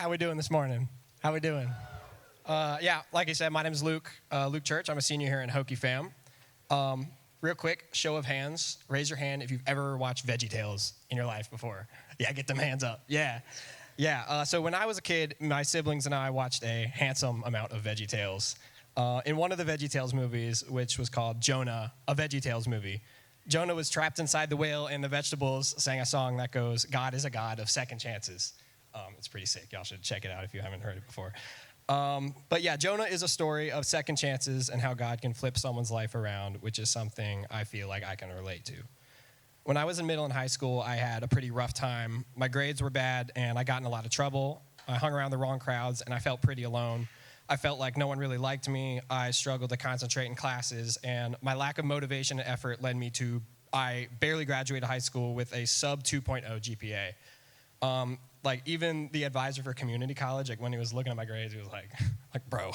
How we doing this morning? How we doing? Like I said, my name is Luke, Luke Church. I'm a senior here in Hokie Fam. Real quick, show of hands. Raise your hand if you've ever watched Veggie Tales in your life before. Yeah, get them hands up. Yeah. So when I was a kid, my siblings and I watched a handsome amount of Veggie Tales. In one of the Veggie Tales movies, which was called Jonah, a Veggie Tales movie, Jonah was trapped inside the whale, and the vegetables sang a song that goes, "God is a God of second chances." It's pretty sick. Y'all should check it out if you haven't heard it before. Jonah is a story of second chances and how God can flip someone's life around, which is something I feel like I can relate to. When I was in middle and high school, I had a pretty rough time. My grades were bad, and I got in a lot of trouble. I hung around the wrong crowds, and I felt pretty alone. I felt like no one really liked me. I struggled to concentrate in classes, and my lack of motivation and effort led me to I barely graduated high school with a sub 2.0 GPA. Even the advisor for community college, when he was looking at my grades, he was like, bro.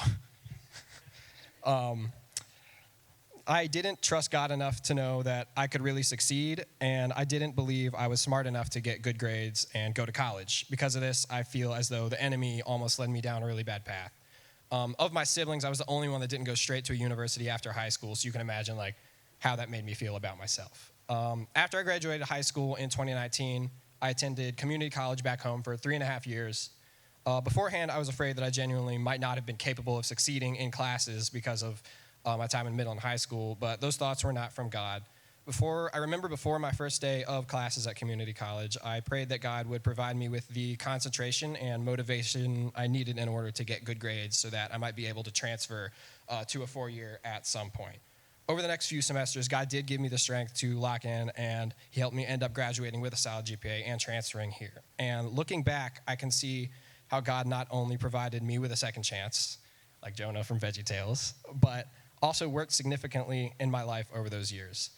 I didn't trust God enough to know that I could really succeed, and I didn't believe I was smart enough to get good grades and go to college. Because of this, I feel as though the enemy almost led me down a really bad path. Of my siblings, I was the only one that didn't go straight to a university after high school, so you can imagine how that made me feel about myself. After I graduated high school in 2019, I attended community college back home for 3.5 years. Beforehand, I was afraid that I genuinely might not have been capable of succeeding in classes because of my time in middle and high school, but those thoughts were not from God. Before my first day of classes at community college, I prayed that God would provide me with the concentration and motivation I needed in order to get good grades so that I might be able to transfer to a 4-year at some point. Over the next few semesters, God did give me the strength to lock in, and he helped me end up graduating with a solid GPA and transferring here. And looking back, I can see how God not only provided me with a second chance, like Jonah from Veggie Tales, but also worked significantly in my life over those years.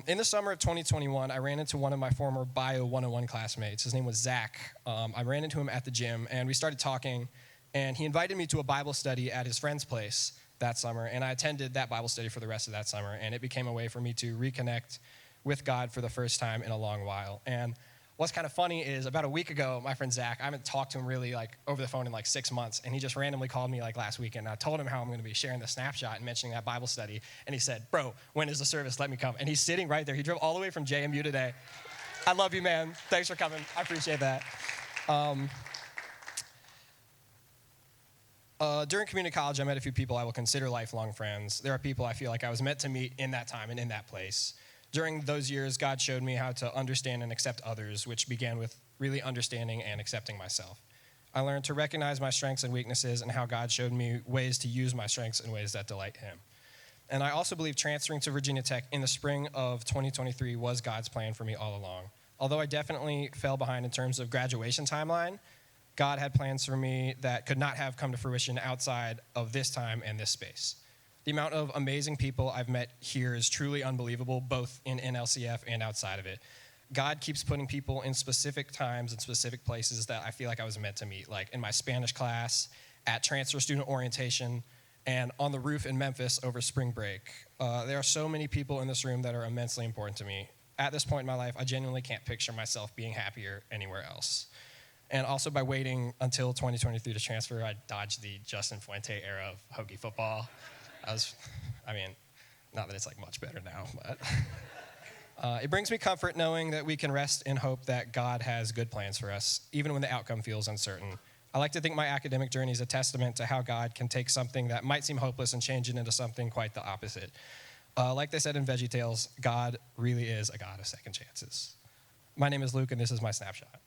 In the summer of 2021, I ran into one of my former Bio 101 classmates. His name was Zach. I ran into him at the gym, and we started talking, and he invited me to a Bible study at his friend's place that summer, and I attended that Bible study for the rest of that summer, and it became a way for me to reconnect with God for the first time in a long while. And what's kind of funny is about a week ago, my friend Zach, I haven't talked to him really over the phone in 6 months, and he just randomly called me last weekend, and I told him how I'm going to be sharing the Snapshot and mentioning that Bible study, and he said, "Bro, when is the service? Let me come." And he's sitting right there. He drove all the way from JMU today. I love you, man. Thanks for coming. I appreciate that. During community college, I met a few people I will consider lifelong friends. There are people I feel like I was meant to meet in that time and in that place. During those years, God showed me how to understand and accept others, which began with really understanding and accepting myself. I learned to recognize my strengths and weaknesses and how God showed me ways to use my strengths in ways that delight him. And I also believe transferring to Virginia Tech in the spring of 2023 was God's plan for me all along. Although I definitely fell behind in terms of graduation timeline, God had plans for me that could not have come to fruition outside of this time and this space. The amount of amazing people I've met here is truly unbelievable, both in NLCF and outside of it. God keeps putting people in specific times and specific places that I feel like I was meant to meet, like in my Spanish class, at transfer student orientation, and on the roof in Memphis over spring break. There are so many people in this room that are immensely important to me. At this point in my life, I genuinely can't picture myself being happier anywhere else. And also by waiting until 2023 to transfer, I dodged the Justin Fuente era of Hokie football. Not that it's much better now, but it brings me comfort knowing that we can rest in hope that God has good plans for us, even when the outcome feels uncertain. I like to think my academic journey is a testament to how God can take something that might seem hopeless and change it into something quite the opposite. Like they said in Veggie Tales, God really is a God of second chances. My name is Luke, and this is my Snapshot.